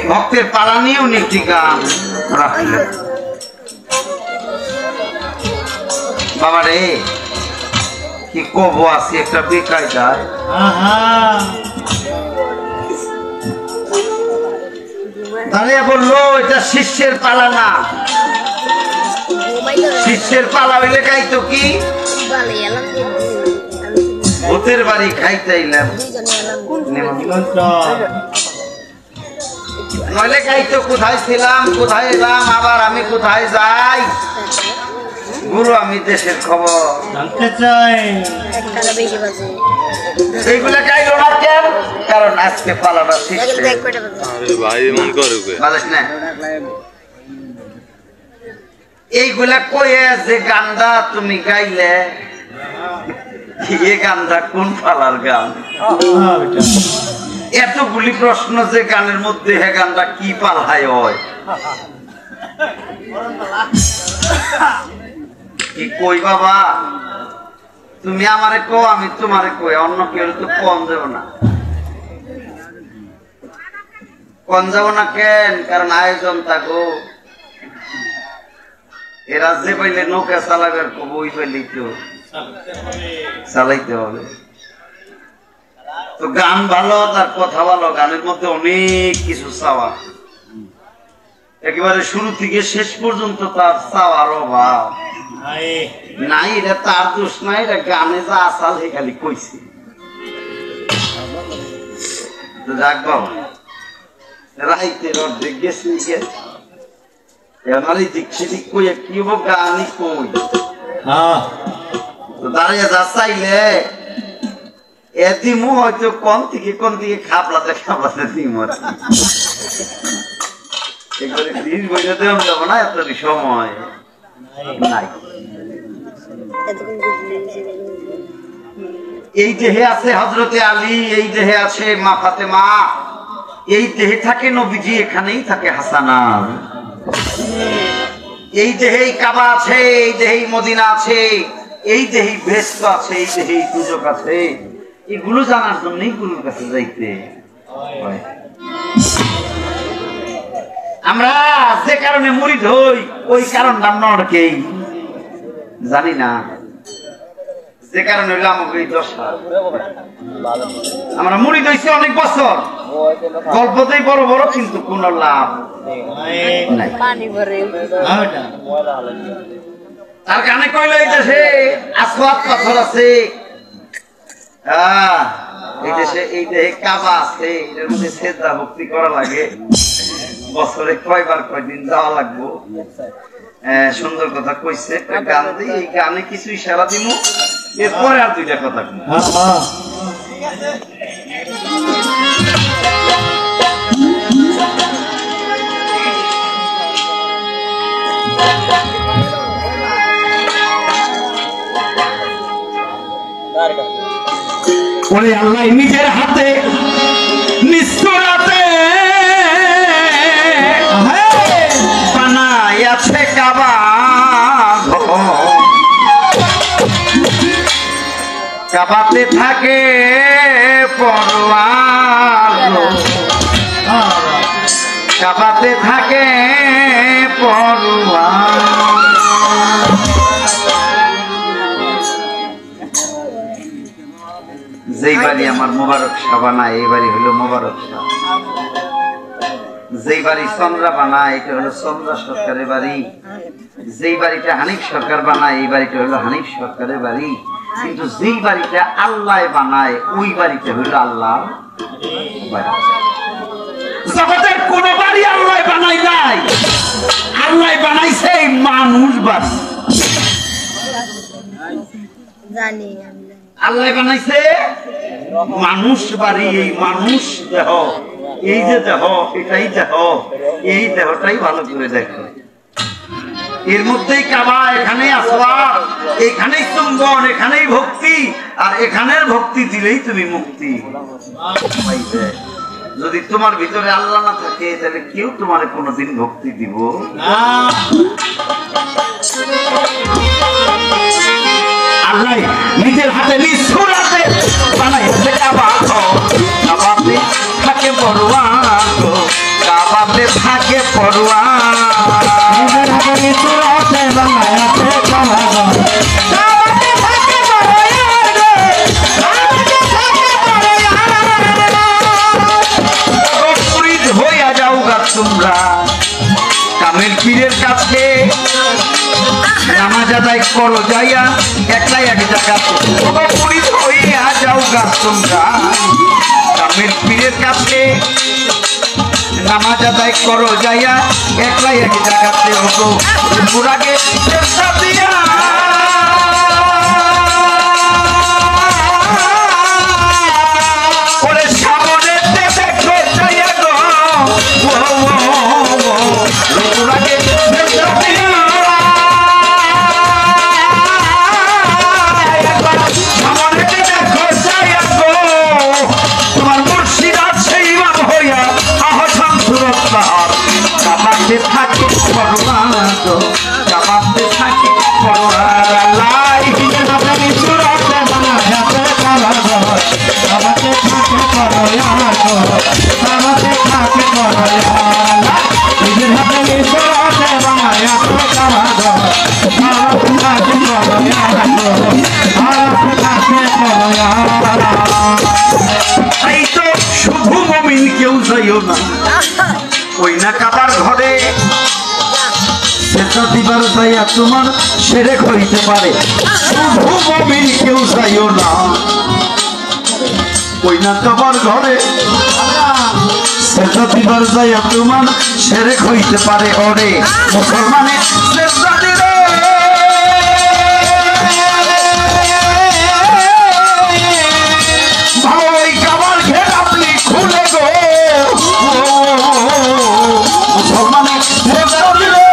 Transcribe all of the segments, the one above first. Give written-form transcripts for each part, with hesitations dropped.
ভক্তের পালা নিয়ে উনি একটি গান রাখলেন। বাবা রে কি কব আছি একটা বেকায়দায়। দাঁড়িয়ে বললো এটা শিষ্যের পালা না, শিষ্যের পালা হইলে গাইতো কি ভূতের বাড়ি খাইতেইলাম, নইলে গাইতো কোথায় ছিলাম কোথায় এলাম আবার আমি কোথায় যাই, গুরু আমি দেশের খবর জানতে চাই। এইগুলা গাইলো না কেন? কারণ আজকে পালাটা শিখছে। এইগুলা কয়ে যে গানটা তুমি গাইলে এই গানটা কোন পালার গান? এতগুলি প্রশ্ন যে গানের মধ্যে হে গানটা কি পালায় হয় কি কই বাবা? তুমি আমারে কো আমি তোমারে কই, অন্য কেউ তো কম যাব না। কম যাব না কেন? কারণ আয়োজন থাকো এরা যে পাইলে নৌকা চালাবার বই পাইলেই তো চালাইতে হবে। তো গান ভালো তার কথা ভালো, গানের মধ্যে অনেক কিছু চাওয়া, একেবারে শুরু থেকে শেষ পর্যন্ত তার চাওয়ার অভাব নাই। এটা তার দোষ নাই, এটা গানে যা আসাল হে খালি কইছে। যাক বাবা রাইতের অর্ধেক গেছি আমার এই দিক সেদিক কইয়া কি হবো, গানই কই দাঁড়িয়ে যা চাইলে এদিমু হয়তো কোন থেকে খাপলাতে খাপলাতে দিম একবারে 20 বছর দেওয়া যাবো না, এত সময় নাই। এই দেহে আছে হযরতে আলী, এই দেহে আছে মা ফাতেমা, এই দেহে থাকে নবীজি, এখানেই থাকে হাসানা, এই দেহেই কাবা আছে, এই দেহেই মদিনা আছে, এই দেহেই বেহেশত আছে, এই দেহেই দুজক আছে। এগুলো জানার জন্যই গুরুর কাছে যাইতে হয়। আমরা যে কারণে মুরিদ হই ওই কারণটা আমরা অনেকেই জানি না, যে কারণে হইলো আমাকে এই দশা। আমরা মুরিদ হইছি অনেক বছর, গল্পতেই বড় বড়, কিন্তু কোন লাভ নাই। তার কানে কইল এই দেশে আসওয়াদ পাথর আছে, এই দেশে এই দেহে কাবা আছে, এর মধ্যে সেজদা ভক্তি করা লাগে, বছরে কয়বার কয়দিন যাওয়া লাগবো। সুন্দর কথা কইছে, গান দিই, এই গানে কিছু ইশারা দিমু, এরপরে আর দুইটা কথা ওরে আল্লাহ নিজের হাতে নিষ্ঠুরাতে বানাইয়াছে কাবা, কাবাতে থাকে পরওয়ার, কাবাতে থাকে পরওয়ার। যেই বাড়ি আমার মোবারক শাহ বানায় এই বাড়ি হলো মোবারক শাহ, যেই বাড়ি চন্দ্রা বানায় এটা হলো চন্দ্রা সরকারের বাড়ি, যেই বাড়িটা হানিফ সরকার বানায় এই বাড়িটা হলো হানিফ সরকারের বাড়ি, কিন্তু যেই বাড়িটা আল্লাহ বানায় ওই বাড়িটা হলো আল্লাহ বাড়ি। জগতের কোন বাড়ি আল্লাহ বানায় নাই, আল্লাহ বানাইছে মানুষ বাড়ি। জানি আল্লাহ বানাইছে মানুষ বাড়ি, এই মানুষ দেহ, এই যে দেহ এটাই দেহ, এই দেহটাই ভালো করে দেখো। এর মধ্যেই কাবা, এখানেই আসওয়াদ, এখানেই চুম্বন, এখানেই ভক্তি, আর এখানের ভক্তি দিলেই তুমি মুক্তি পাইবে। যদি তোমার ভিতরে আল্লাহ না থাকে তাহলে কেউ তোমার কোনোদিন ভক্তি দিব না। আল্লাহ নিজের হাতে নিষ্ঠুরাতে বানাইছে কাবা, কাবাতে থাকে তোমরা গ্রামের পীরের কাছে নামাজ আদায় করো যাইয়া একলাই এক জায়গাতে হতো পুরাকে চেষ্টা দিয়া ওরে সামনে দেখো যাইয়া গো পুরাকে চেষ্টা দিয়া সামনে দেখো যাইয়া গো তোমার মুর্শিদ আছে ইমাম হইয়া জামাতে থাকে পরোয়ার জামাতে থাকে পরোয়ার আল্লাহ জামাতে থাকে পরোয়ার জামাতে থাকে পরোয়ার জামাতে থাকে পরোয়ার নিজের হাতে নিসরাতে বানায়া তো কারাগার জামাতে থাকে পরোয়ার জামাতে থাকে পরোয়ার এই তো শুধু মুমিন কেউ যাইও না ওই না কাবার ঘরে সেটা দিবার যাইয়া তোমার শিরক হইতে পারে শুধু মুমিন কেউ যাইও না ওই না কাবার ঘরে সেটা দিবার যাইয়া তোমার শিরক হইতে পারে ওরে মুসলমানের সেটা দিলে ভালো ওই কাবার ঘের আপনি খুলে গো মুসলমানের সেটা দিলে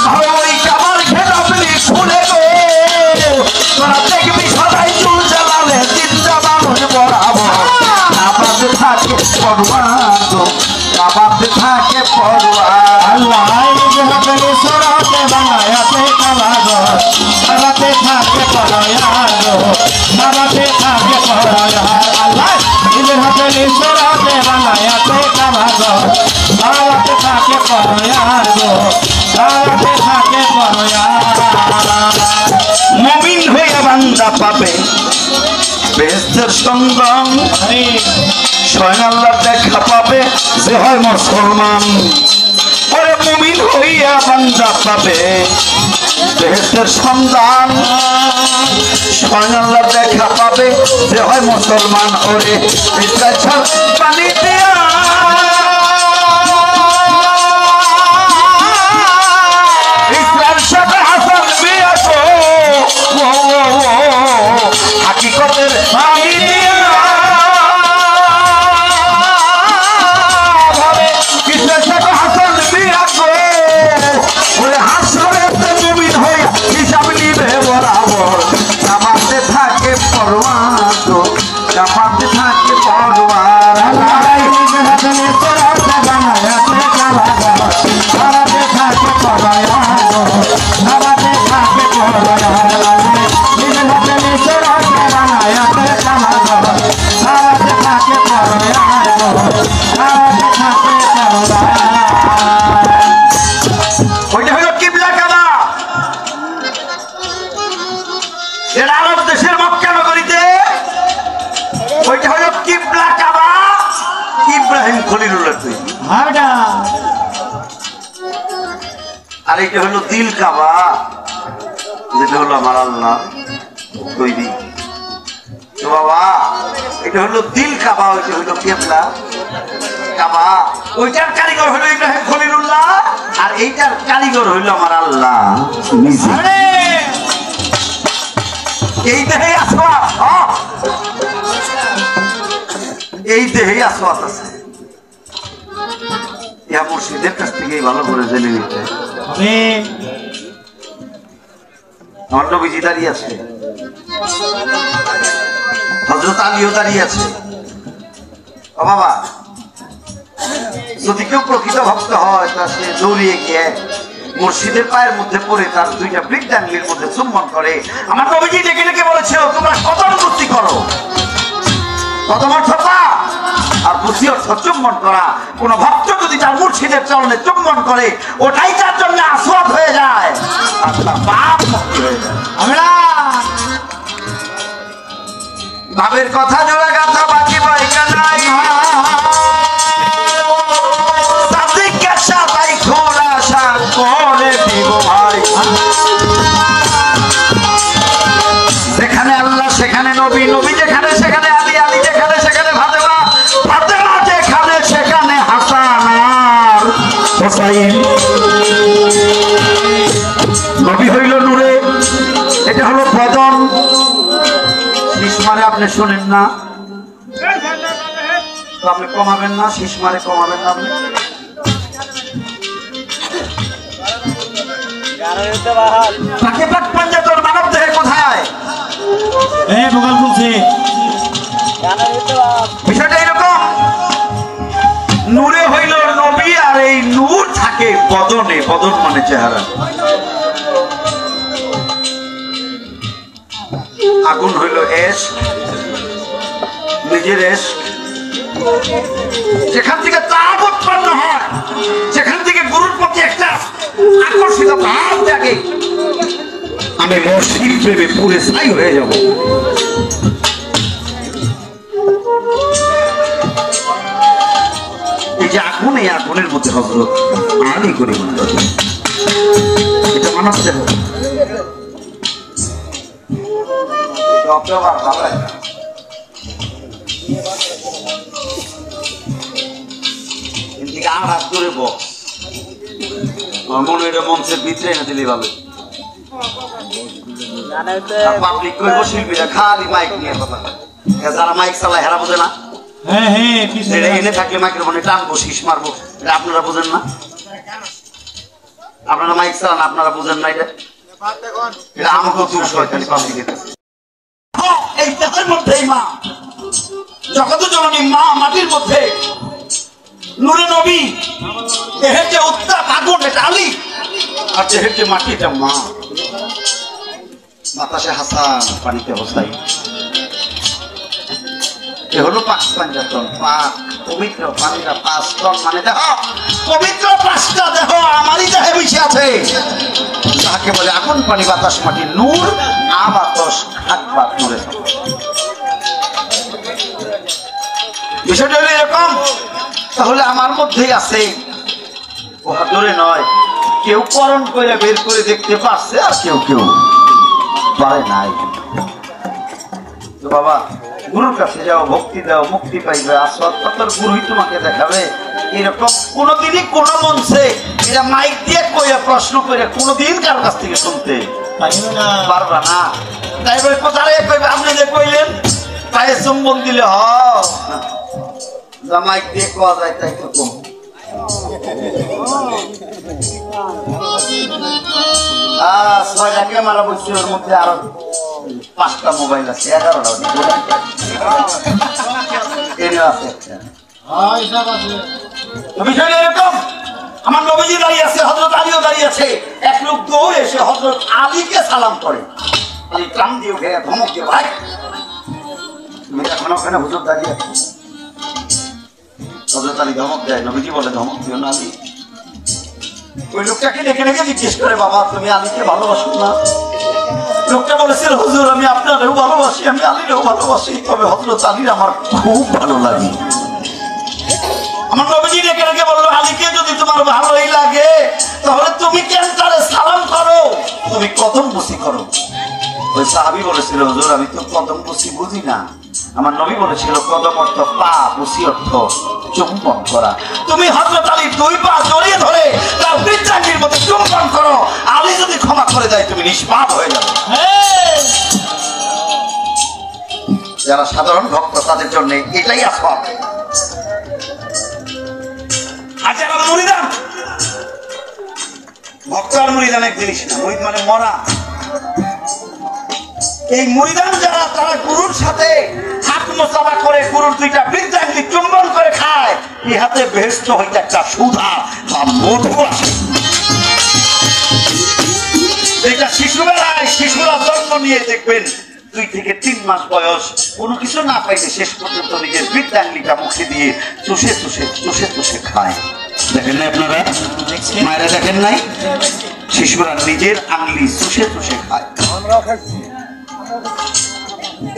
ভালো ওই কাবার ঘের আপনি খুলে গো তোরা দেখবি সবাই চুল জ্বালালে চিন্তা মানুষ বরাবর কাবাতে থাকে পরোয়ার কাবাতে থাকে পরোয়ার আল্লাহ হাতে সরাতে বানায়াতে কাবাগর কাবাতে থাকে পরোয়ার কাবাতে থাকে পরোয়ার আল্লাহ হাতে সরাতে বানায়াতে কাবাগর কাবাতে থাকে পরোয়ার কাবাতে থাকে পরোয়ার মুমিন হইয়া বান্দা পাবে বেহেশতের সন্ধান স্বয়ং আল্লাহ দেখা পাবে যে হয় মুসলমান ওরে মুমিন হইয়া বান্দা পাবে বেহেশতের সন্ধান স্বয়ং আল্লাহ দেখা পাবে যে হয় মুসলমান ওরে ইসলাম পানি দিয়া ইসলাম সাথে হাসান বিয়া গো হাকিকতের পানি দিয়া জামাতে থাকে পরোয়ার জামাতে থাকে পরোয়ার জামাতে থাকে পরোয়ার জামাতে থাকে পরোয়ার ওইটা হলো কিবলা কাবা যেটা আরব দেশের মক্কা নগরীতে ওইটা হলো কিবলা কাবা ইব্রাহিম খলিলুল্লাহ তৈরি আর এটা হলো দিল কাবা যেটা হলো আমার আল্লাহ তৈরি তো বাবা এটা হলো দিল কাবা ওইটা হলো কিবলা কাবা ওইটার কারিগর হলো ইব্রাহিম খলিলুল্লাহ আর এইটার কারিগর হলো আমার আল্লাহ এই দেহে আসওয়াত এই দেহে আসওয়াত আছে ইয়া মুর্শিদের কাছ থেকে ভালো করে জেনে নিতে আমার নবীজি দাঁড়িয়ে আছে হযরত আলীও দাঁড়িয়ে আছে ও বাবা যদি কেউ প্রকৃত ভক্ত হয় তা সে দৌড়িয়ে গিয়ে মুর্শিদের পায়ের মধ্যে পড়ে তার দুইটা বৃদ্ধাঙ্গির মধ্যে চুম্বন করে আমার নবীজি ডেকে ডেকে বলেছিল তোমরা কদর বুদ্ধি করো কদম অর্থতা আর বুদ্ধি অর্থ চুম্বন করা কোন ভক্ত যদি তার মুর্শিদের চরণে চুম্বন করে ওটাই তার জন্য আসওয়াত হয়ে যায় আর তার পাপ মুক্তি হয়ে যায় আমরা ভাবের কথা জোড়া গাথা বাকি বইকা নাই সাদিক কে সাদাই খোলা সা করে দিব ভাই নবী, নবী যেখানে সেখানে আলী, আলী যেখানে সেখানে ফাতেমা, ফাতেমা যেখানে সেখানে হাসান আর হোসাইন। নবী হইল নূরে, এটা হলো বদন। শিশমারে আপনি শোনেন না, তো আপনি কমাবেন না, শিশমারে কমাবেন না আপনি। পাকে পাক পাঞ্জাতন মানব দেহে কোথায়? ভোগাল বলছে বিষয়টা এরকম, নূরে হইল নবী আর এই নূর থাকে বদনে। বদন মানে চেহারা। আগুন হইল এশ, নিজের এশ, যেখান থেকে তাপ উৎপন্ন হয়, যেখান থেকে গুরুর প্রতি একটা আকর্ষিত ভাব জাগে, আমি মসজিদ প্রেমে পুরে ছাই হয়ে যাব। এই যে আগুন, এই আগুনের মধ্যে হযরত আলী করে এটা মানব দেহ। মনে এটা মঞ্চের ভিতরে এনে দিলে ভালো। পাবলিক কইব শিল্পীরা খালি মাইক নিয়ে কথা, যারা মাইক চালায় হেরা বোঝে না। এনে থাকলে মাইক্রোফোনে টানবো, শীষ মারবো, এটা আপনারা বোঝেন না। আপনারা মাইক চালান, আপনারা বোঝেন না। এটা এটা আমাকেও দোষ হয় খালি পাবলিকের। এই দেহের মধ্যেই মা, জগত জননী মা মাটির মধ্যে নূরে নবী, দেহের যে উত্তাপ আগুন এটা আলী, আর দেহের যে মাটি এটা মা। বাতাসে হাসান, পানিতে হোসাইন। এ হলো পাক পাঞ্জাতন, পাক পবিত্র পানিটা 5 টন, মানে দেহ পবিত্র 5টা দেহ আমারই দেহে মিশে আছে, যাকে বলে আগুন, পানি, বাতাস, মাটি, নূর, আবাতস, খাতবাত, নূরে। বিষয়টা হলো এরকম। তাহলে আমার মধ্যেই আছে, দূরে নয়। কেউ করণ করে বের করে দেখতে পারছে, আর কেউ কেউ পারে নাই। তো বাবা, গুরুর কাছে যাও, ভক্তি দাও, মুক্তি পাইবে। আসওয়াদ পাথর গুরুই তোমাকে দেখাবে। এরকম কোনদিনই কোন মঞ্চে এটা মাইক দিয়ে কইয়া প্রশ্ন করে কোনদিন কারো কাছ থেকে শুনতে পারবা না। তাই বলে কোথায় কইবে, আপনি যে কইলেন তাই চুম্বন দিলে যা মাইক দিয়ে কোয়া যায় তাই তো কম। ছয়টা ক্যামেরা বলছি, ওর মধ্যে আরো 5টা মোবাইল আছে, 11টা বিষয়টা এরকম। আমার নবীজি দাঁড়িয়ে আছে, হযরত আলীও দাঁড়িয়ে আছে। এক লোক দৌড়ে এসে হযরত আলীকে সালাম করে। আলী কান দিয়ে উঠে ধমক দিয়ে, ভাই তুমি এখন ওখানে হুজুর দাঁড়িয়ে আছে। হযরত আলী ধমক দেয়। নবীজি বলে, ধমক দিও না আলী। ওই লোকটাকে ডেকে ডেকে জিজ্ঞেস করে, বাবা তুমি আলীকে ভালোবাসো না? লোকটা বলেছিল, হুজুর আমি আপনারেও ভালোবাসি, আমি আলীরেও ভালোবাসি, তবে হযরত আলীর আমার খুব ভালো লাগে। আমার নবীজি ডেকে ডেকে বললো, আলীকে যদি তোমার ভালোই লাগে তাহলে তুমি কেন তারে সালাম করো, তুমি কদম বসি করো। ওই সাহাবী বলেছিল, হুজুর আমি তো কদম বসি বুঝি না। আমার নবী বলেছিল, কদম অর্থ পা, বসি অর্থ চুম্বন করা। তুমি হযরত আলীর 2 পা জড়িয়ে ধরে তার বৃদ্ধাঙ্গির মধ্যে চুম্বন করো। আলী যদি ক্ষমা করে দেয় তুমি নিষ্পাপ হয়ে যাবে। যারা সাধারণ ভক্ত তাদের জন্য এটাই আসবাব। আর যারা মুরিদান, ভক্ত আর মুরিদান এক জিনিস না। মুরিদ মানে মরা। এই মুরিদান যারা, তারা গুরুর সাথে হাত মোসাফা করে, গুরুর 2টা বৃদ্ধাঙ্গি চুম্বন করে খায়। এই হাতে বেহেশত হইতে একটা সুধা বা মধু আসে। এটা শিশুবেলায়, শিশুরা জন্ম নিয়ে দেখবেন 2 থেকে 3 মাস বয়স, কোনো কিছু না পাইলে শেষ পর্যন্ত নিজের বৃদ্ধাঙ্গিটা মুখে দিয়ে চুষে চুষে চুষে চুষে খায়। দেখেন না আপনারা, মায়েরা দেখেন নাই? শিশুরা নিজের আঙ্গুলি চুষে চুষে খায়।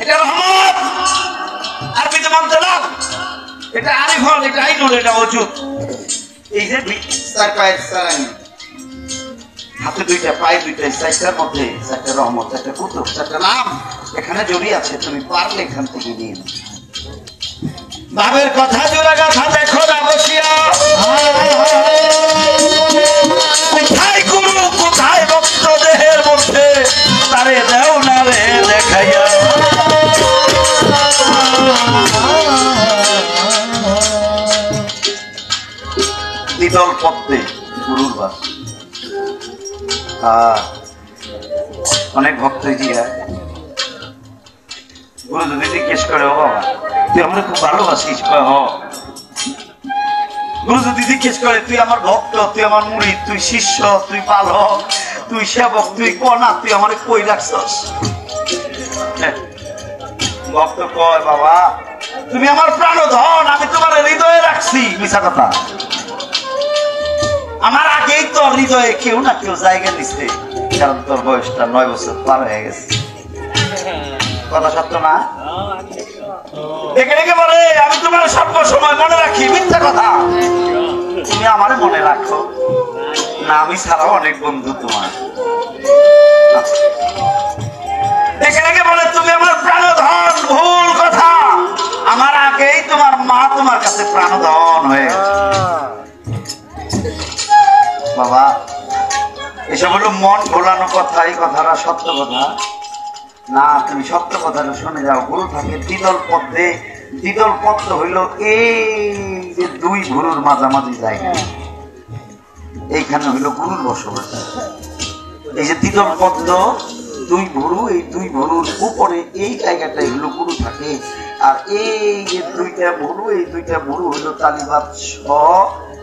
এটা রহমত, আরবিতে মানতে না। এটা আরিফল, এটা আইনুল, এটা ওজুদ। এই যে 4 পায়ের সালামি, হাতে 2টা, পায়ে 2টা, 4টার মধ্যে 4টা রহমত, 4টা কুতুব, 4টা নাম। এখানে জড়িয়ে আছে, তুমি পারলে এখান থেকে নিয়ে নাও। বাবের কথা জোড়া গাথা দেখো না বসিয়া, কোথায় গুরু কোথায় ভক্ত দেহের মধ্যে তারে দেও না রে দেখাইয়া। দ্বিদল পদ্মে গুরুর বাস। অনেক ভক্ত দিয়া গুরু যদি জিজ্ঞেস করে, ও বাবা তুই আমরা খুব ভালোবাসিস, গুরু যদি জিজ্ঞেস করে তুই আমার ভক্ত, তুই আমার মুরিদ, তুই শিষ্য, তুই পালক, তুই সেবক, তুই কনা, তুই আমার কই রাখছস? ভক্ত কয়, বাবা তুমি আমার প্রাণধন, আমি তোমার হৃদয়ে রাখছি। মিছা কথা, আমার আগেই তো হৃদয়ে কেউ না কেউ জায়গা নিচ্ছে, কারণ তোর বয়সটা 9 বছর পার হয়ে গেছে। কথা সত্য না? দেখে বলে আমি তোমার সর্ব সময় মনে রাখি। মিথ্যা কথা, তুমি আমারে মনে রাখো না, আমি ছাড়াও অনেক বন্ধু তোমার। দেখে বলে তুমি আমার প্রাণধন। ভুল কথা, আমার আগেই তোমার মা তোমার কাছে প্রাণধন হয়ে গেছে। বাবা এসব হলো মন ভোলানো কথা, এই কথাটা সত্য কথা না। তুমি সত্য কথাটা শুনে যাও। গুরু থাকে দ্বিদল পদ্মে। দ্বিদল পদ্ম হইল এই যে দুই গুরুর মাঝামাঝি জায়গা, এইখানে হইল গুরুর বসবাস। এই যে দ্বিদল পদ্ম, দুই ভুরু, এই দুই ভুরুর উপরে এই জায়গাটাই হইল গুরু থাকে। আর এই যে দুইটা ভুরু, এই দুইটা ভুরু হইল তালিবাদ,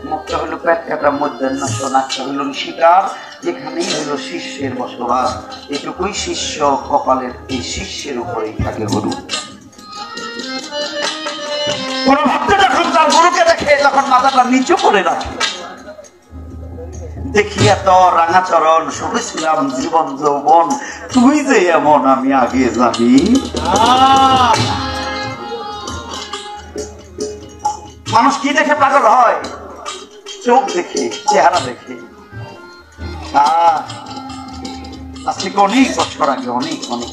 মুখটা হইল পেট কাটা, মধ্যাহ্ন নাকটা হইল শিকার, যেখানেই হইল শিষ্যের বসবাস। এটুকুই শিষ্য কপালের, এই শিষ্যের উপরেই থাকে গুরু। কোন ভক্ত যখন তার গুরুকে দেখে তখন মাথাটা নিচু করে রাখে। দেখিয়া তোর রাঙাচরণ শুনেছিলাম জীবন যৌবন, তুই যে এমন আমি আগে জানি। মানুষ কি দেখে পাগল হয়? চোখ দেখে, চেহারা দেখে। আজ থেকে অনেক বছর আগে, অনেক অনেক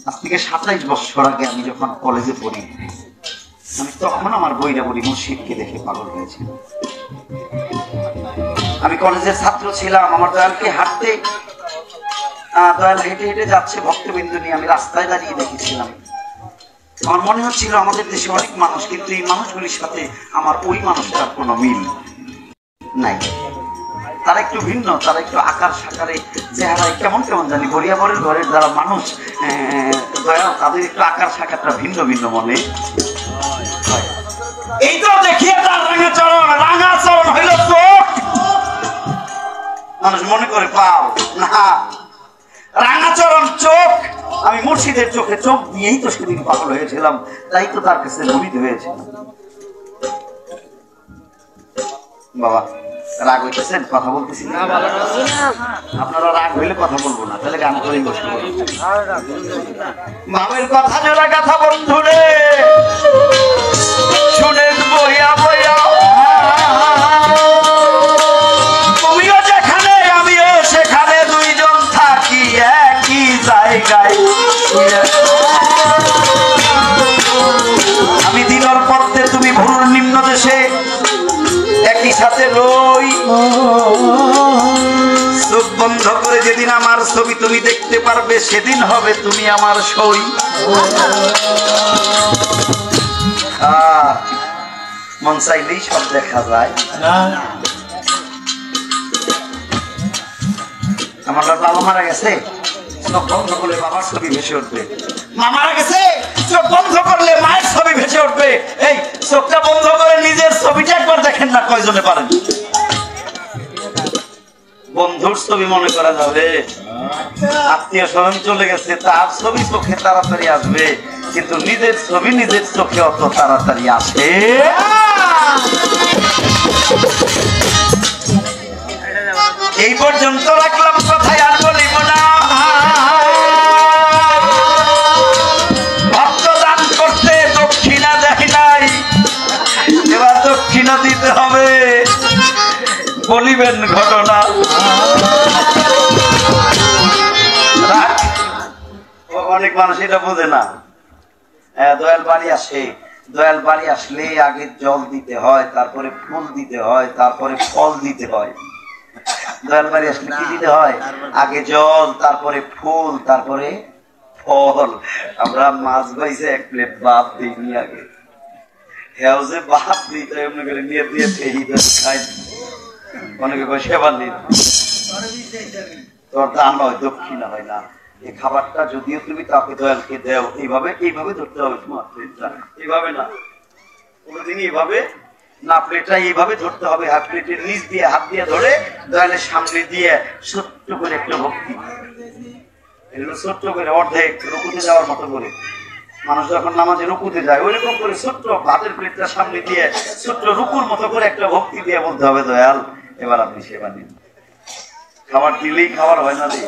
আজ থেকে 27 বছর আগে আমি যখন কলেজে পড়ি, আমি তখন আমার বইরা বলি মুর্শিদকে দেখে পাগল হয়েছিল। আমি কলেজের ছাত্র ছিলাম, আমার দয়ালকে হাঁটতে, দয়াল হেঁটে হেঁটে যাচ্ছে ভক্তবিন্দু নিয়ে, আমি রাস্তায় দাঁড়িয়ে দেখেছিলাম। আমার মনে হচ্ছিল আমাদের দেশে অনেক মানুষ, কিন্তু এই মানুষগুলির সাথে আমার ওই মানুষটার কোনো মিল নাই। তারা একটু ভিন্ন, তারা একটু আকার সাকারে, চেহারায় কেমন কেমন জানি। গড়িয়াবরের ঘরের যারা মানুষ দয়াল, তাদের একটু আকার সাকারটা ভিন্ন ভিন্ন মনে হয়। এই তো দেখিয়ে তার রাঙাচরণ, রাঙাচরণ হইল চোখ। মানুষ মনে করে পাও না, রাঙাচরণ চোখ। আমি মুর্শিদের চোখে চোখ দিয়েই তো সেদিন পাগল হয়েছিলাম, তাই তো তার কাছে মুরিদ হয়েছিলাম। বাবা রাগ হইতেছেন? কথা বলতেছি না, আপনারা রাগ হইলে কথা বলবো না, তাহলে গান করেই বসতে পারবো। বাবের কথা জোড়া কথা বন্ধু রে শুনে বইয়া বইয়া, তুমিও যেখানে আমিও সেখানে, দুইজন থাকি একই জায়গায়। আমি দিনর পথে, তুমি ভুরুর নিম্ন দেশে, একই সাথে রই। চোখ বন্ধ করে যেদিন আমার ছবি তুমি দেখতে পারবে, সেদিন হবে তুমি আমার সই। মন চাইলেই সব দেখা যায়। আমার বাবা মারা গেছে, চোখ বন্ধ করলে বাবার ছবি ভেসে উঠবে। মা মারা গেছে, চোখ বন্ধ করলে মায়ের ছবি ভেসে উঠবে। এই চোখটা বন্ধ করে নিজের ছবিটা একবার দেখেন না, কয়জনে পারেন? বন্ধুর ছবি মনে করা যাবে, আত্মীয় স্বজন চলে গেছে, তার ছবি চোখে তাড়াতাড়ি আসবে, কিন্তু নিজের ছবি নিজের চোখে অত তাড়াতাড়ি আসে। এই পর্যন্ত রাখলাম, কথায় আর বলিব না। ভক্ত দান করতে দক্ষিণা দেয় নাই, এবার দক্ষিণা দিতে হবে। বলিবেন ঘটনা। অনেক মানুষ এটা বোঝে না। দয়াল বাড়ি আসে, দয়াল বাড়ি আসলে আগে জল দিতে হয়, তারপরে ফুল দিতে হয়, তারপরে ফল দিতে হয়। দয়াল বাড়ি আসলে কি দিতে হয়? আগে জল, তারপরে ফুল, তারপরে ফল। আমরা মাছ পাইছে 1 প্লেট ভাত দিইনি আগে, হেও যে ভাত দিতে এমনি করে নিয়ে দিয়ে খাই। অনেকে সেবা দিন তোর দান হয়, দক্ষিণা হয় না। এই খাবারটা যদিও তুমি তাকে দয়ালকে দেও, এইভাবে এইভাবে ধরতে হবে তোমার প্লেটটা, এইভাবে না কোনোদিন, এইভাবে না, প্লেটটা এইভাবে ধরতে হবে। হাত প্লেটের নিচ দিয়ে হাত দিয়ে ধরে দয়ালের সামনে দিয়ে ছোট্ট করে একটা ভক্তি, এগুলো ছোট্ট করে অর্ধেক রুকুতে যাওয়ার মতো করে। মানুষ যখন নামাজে রুকুতে যায় ওইরকম করে ছোট্ট ভাতের প্লেটটা সামনে দিয়ে ছোট্ট রুকুর মতো করে একটা ভক্তি দিয়ে বলতে হবে দয়াল এবার আপনি সেবা নিন। খাবার দিলেই খাবার হয় না রে,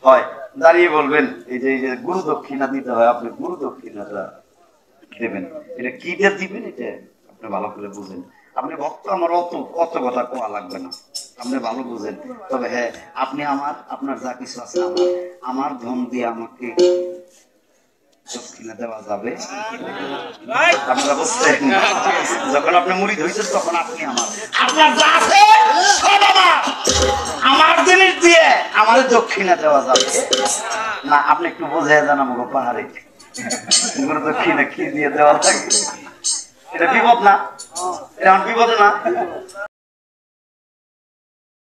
হয় দাঁড়িয়ে বলবেন এই যে গুরু দক্ষিণা দিতে হয়, আপনি গুরু দক্ষিণাটা দেবেন। এটা কি দিয়ে দিবেন এটা আপনি ভালো করে বুঝেন। আপনি ভক্ত, আমার অত কথা কোয়া লাগবে না, আপনি ভালো বুঝেন। তবে হ্যাঁ, আপনি আপনার যা কিছু আছে আমার ধন দিয়ে আমাকে দক্ষিণা দেওয়া যাবে। আপনারা বুঝছেন, যখন আপনি মুরিদ হয়েছেন তখন আপনি আপনার যা আছে আমার জিনিস দিয়ে আমার দক্ষিণা দেওয়া যাবে না। আপনি একটু বোঝাই যান আমাকে পাহাড়ে দক্ষিণা কি দিয়ে দেওয়া থাকে। এটা বিপদ না? এটা আমার বিপদ না?